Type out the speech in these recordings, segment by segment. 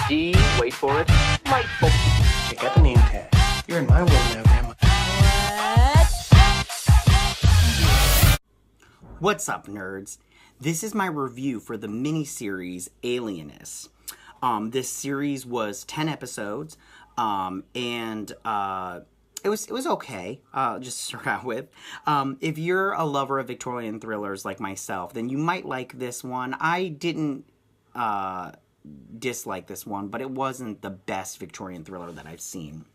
D, wait for it, delightful. Check out the name tag. You're in my world now, Grandma. What's up, nerds? This is my review for the miniseries Alienist. This series was 10 episodes, and it was okay, just to start out with. If you're a lover of Victorian thrillers like myself, then you might like this one. I didn't dislike this one, but it wasn't the best Victorian thriller that I've seen.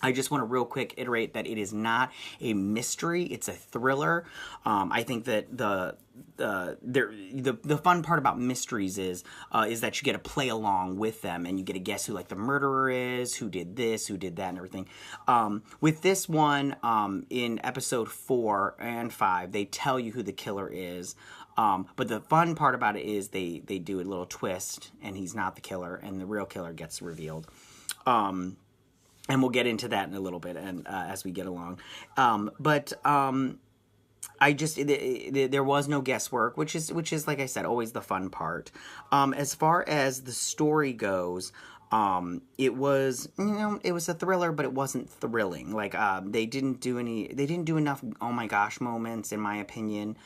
I just want to real quick iterate that it is not a mystery; it's a thriller. I think that the fun part about mysteries is that you get to play along with them, and you get to guess who like the murderer is, who did this, who did that, and everything. With this one, in episode 4 and 5, they tell you who the killer is. But the fun part about it is they do a little twist, and he's not the killer, and the real killer gets revealed. And we'll get into that in a little bit, and as we get along. There was no guesswork, which is like I said, always the fun part. As far as the story goes, it was a thriller, but it wasn't thrilling. Like they didn't do enough oh my gosh moments, in my opinion.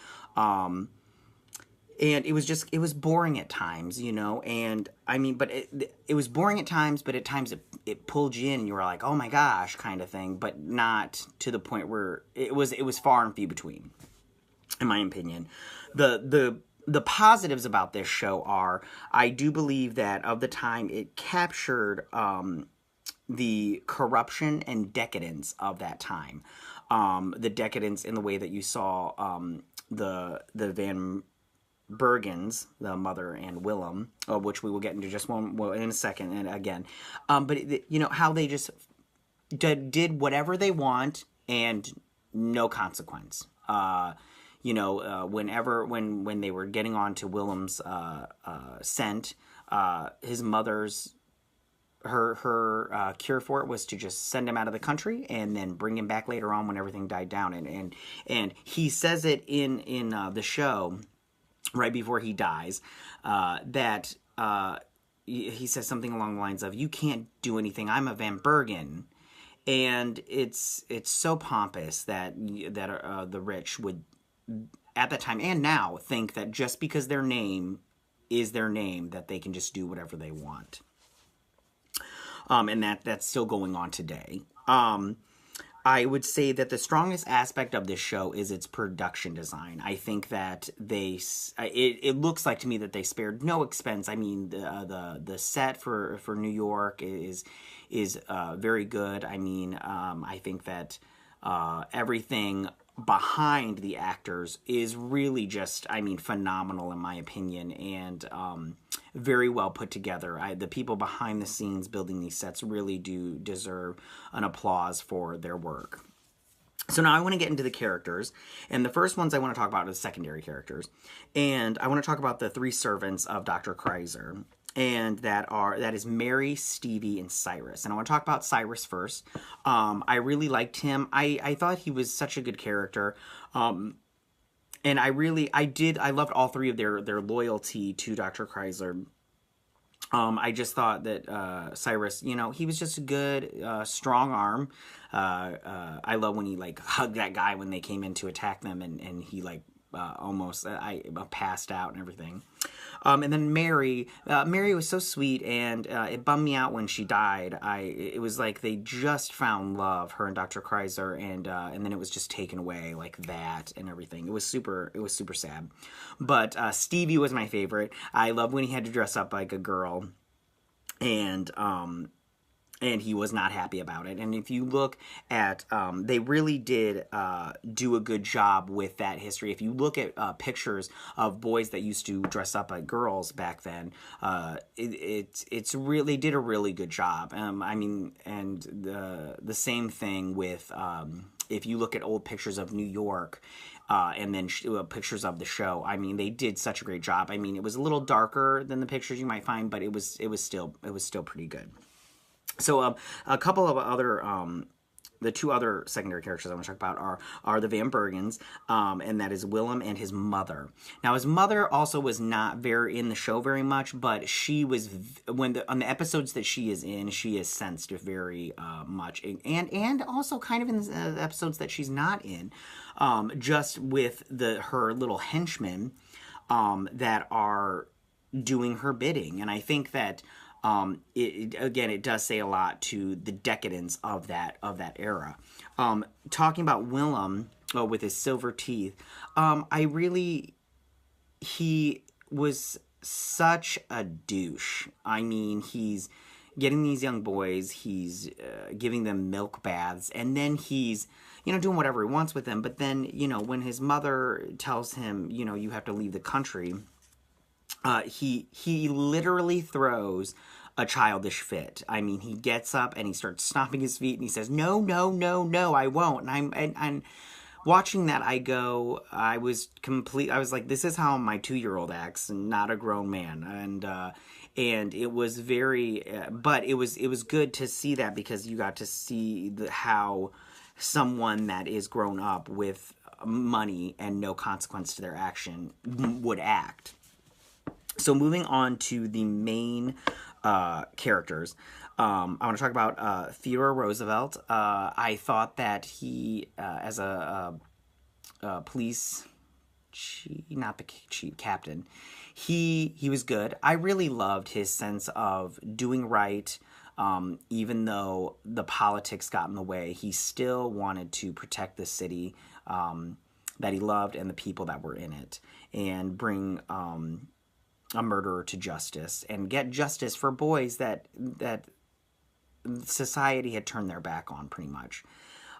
And it was boring at times, and I mean, but it was boring at times, but at times it pulled you in and you were like, oh my gosh, kind of thing, but not to the point where it was far and few between, in my opinion. The positives about this show are, I do believe that of the time it captured the corruption and decadence of that time. The decadence in the way that you saw the Van Bergens, the mother and Willem, which we will get into just in a second and again. But how they just did whatever they want and no consequence. Whenever when they were getting on to Willem's scent, his mother's her cure for it was to just send him out of the country and then bring him back later on when everything died down. And he says it in the show right before he dies, that he says something along the lines of, "You can't do anything. I'm a Van Bergen," and it's so pompous that the rich would, at that time and now, think that just because their name is their name, that they can just do whatever they want, and that's still going on today. I would say that the strongest aspect of this show is its production design. I think that it looks like to me that they spared no expense. I mean, the set for New York is very good. I mean, I think that everything behind the actors is really just, phenomenal in my opinion, and very well put together. The people behind the scenes building these sets really do deserve an applause for their work. So now I want to get into the characters, and the first ones I want to talk about are the secondary characters, and I want to talk about the 3 servants of Dr. Kreiser, and that is Mary, Stevie, and Cyrus. And I want to talk about Cyrus first. I really liked him. I thought he was such a good character. And I loved all 3 of their loyalty to Dr. Kreiser. I just thought that Cyrus, he was just a good, strong arm. I love when he hugged that guy when they came in to attack them, and he almost passed out and everything. And then Mary was so sweet, and it bummed me out when she died. It was like they just found love, her and Dr. Kreiser, and then it was just taken away like that and everything. It was super sad. But Stevie was my favorite. I loved when he had to dress up like a girl, and he was not happy about it. And if you look at, they really did do a good job with that history. If you look at pictures of boys that used to dress up like girls back then, they did a really good job. And the same thing with, if you look at old pictures of New York, and then pictures of the show, they did such a great job. It was a little darker than the pictures you might find, but it was still pretty good. So a couple of other the two other secondary characters I want to talk about are the Van Bergens, and that is Willem and his mother. Now, his mother also was not very in the show very much, but she was on the episodes that she is in, she is sensed very much, and also kind of in the episodes that she's not in, just with her little henchmen that are doing her bidding, and I think that. It does say a lot to the decadence of that era. Talking about Willem with his silver teeth, he was such a douche. I mean, he's getting these young boys, he's giving them milk baths, and then he's doing whatever he wants with them. But then when his mother tells him you have to leave the country. He literally throws a childish fit. I mean, he gets up and he starts stomping his feet and he says, "No, no, no, no, I won't." And I'm watching that. I was like, this is how my 2-year-old acts, and not a grown man. And it was very, but it was good to see that, because you got to see how someone that is grown up with money and no consequence to their action would act. So moving on to the main characters, I want to talk about Theodore Roosevelt. I thought that he, as a police chief, not the chief, captain, he was good. I really loved his sense of doing right, even though the politics got in the way. He still wanted to protect the city that he loved and the people that were in it, and bring a murderer to justice, and get justice for boys that society had turned their back on, pretty much.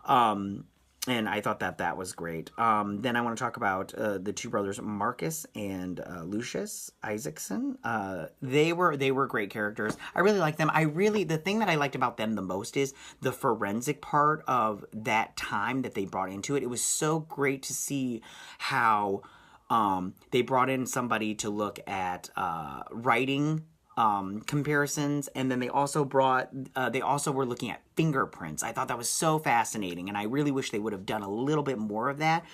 And I thought that was great. Then I want to talk about the two brothers, Marcus and Lucius Isaacson. They were great characters. I really liked them. The thing that I liked about them the most is the forensic part of that time that they brought into it. It was so great to see how they brought in somebody to look at writing comparisons, and then they also were looking at fingerprints. I thought that was so fascinating, and I really wish they would have done a little bit more of that,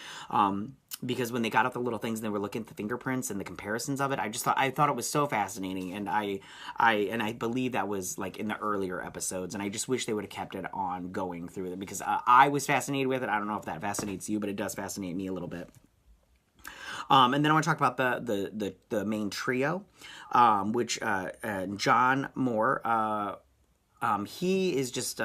because when they got out the little things and they were looking at the fingerprints and the comparisons of it, I thought it was so fascinating, and I believe that was like in the earlier episodes, and I just wish they would have kept it on going through it, because I was fascinated with it. I don't know if that fascinates you, but it does fascinate me a little bit. And then I want to talk about the main trio, which John Moore, he is just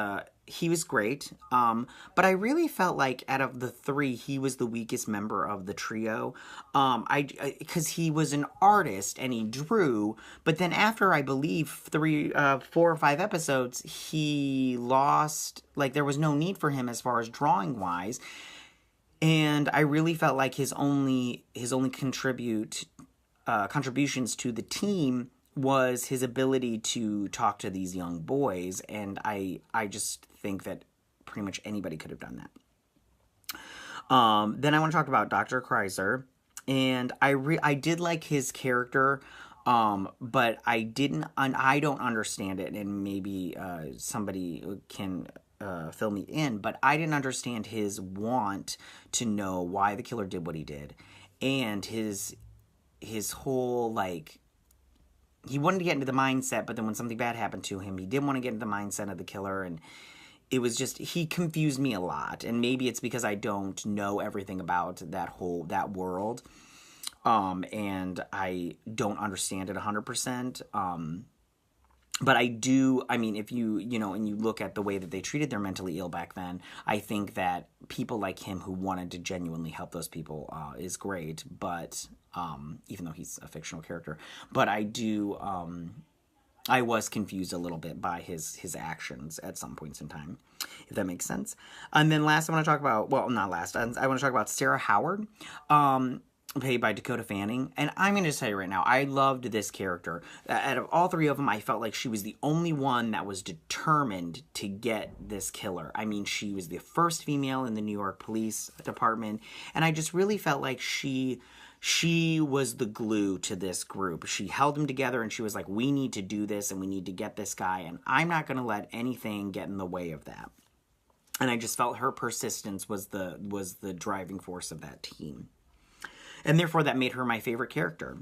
he was great, but I really felt like out of the three, he was the weakest member of the trio, because he was an artist and he drew, but then after, I believe, 4 or 5 episodes, he lost, like, there was no need for him as far as drawing wise. And I really felt like his only contributions to the team was his ability to talk to these young boys, and I just think that pretty much anybody could have done that. Then I want to talk about Dr. Kreiser, and I did like his character, but I don't understand it, and maybe somebody can fill me in, but I didn't understand his want to know why the killer did what he did, and his whole, like, he wanted to get into the mindset, but then when something bad happened to him, he didn't want to get into the mindset of the killer, and it was just, he confused me a lot, and maybe it's because I don't know everything about that world, and I don't understand it 100%, but I do, I mean, if you and you look at the way that they treated their mentally ill back then, I think that people like him who wanted to genuinely help those people is great, but, even though he's a fictional character, but I do, I was confused a little bit by his actions at some points in time, if that makes sense. And then last, I want to talk about, well, not last, I want to talk about Sarah Howard, played by Dakota Fanning, and I'm going to tell you right now, I loved this character. Out of all three of them, I felt like she was the only one that was determined to get this killer. I mean, she was the first female in the New York Police Department, and I just really felt like she was the glue to this group. She held them together, and she was like, we need to do this, and we need to get this guy, and I'm not going to let anything get in the way of that. And I just felt her persistence was the driving force of that team. And therefore that made her my favorite character.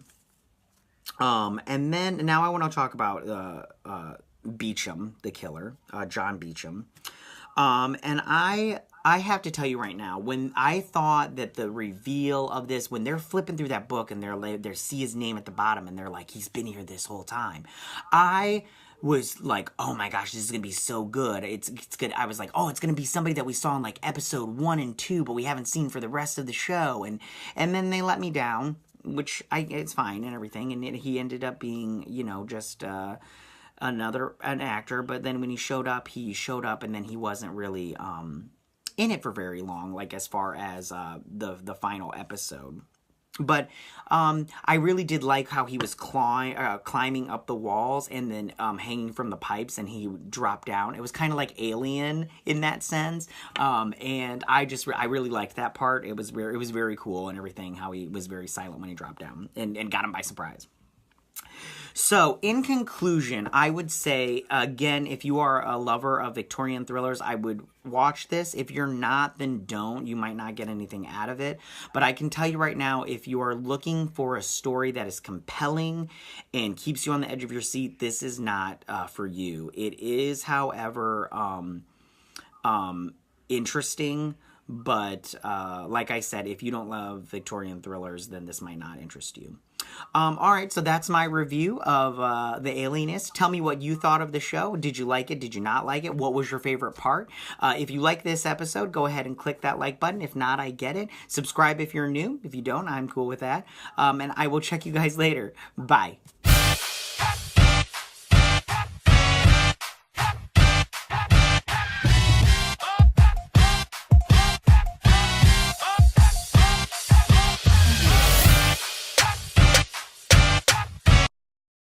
And then now I want to talk about Beecham, the killer, John Beecham. And I have to tell you right now, when I thought that the reveal of this, when they're flipping through that book and they see his name at the bottom and they're like, he's been here this whole time, I was like, oh my gosh, this is gonna be so good. It's good. I was like, oh, it's gonna be somebody that we saw in like episode 1 and 2, but we haven't seen for the rest of the show. And then they let me down, which it's fine and everything. And he ended up being, you know, just an actor. But then when he showed up, and then he wasn't really in it for very long, like as far as the final episode. But I really did like how he was climbing up the walls and then hanging from the pipes, and he dropped down. It was kind of like Alien in that sense, and I really liked that part. It was very cool and everything. How he was very silent when he dropped down and got him by surprise. So, in conclusion, I would say, again, if you are a lover of Victorian thrillers, I would watch this. If you're not, then don't. You might not get anything out of it. But I can tell you right now, if you are looking for a story that is compelling and keeps you on the edge of your seat, this is not for you. It is, however, interesting. But like I said, if you don't love Victorian thrillers, then this might not interest you. All right, so that's my review of The Alienist. Tell me what you thought of the show. Did you like it? Did you not like it? What was your favorite part? If you like this episode, go ahead and click that like button. If not, I get it. Subscribe if you're new. If you don't, I'm cool with that. And I will check you guys later. Bye.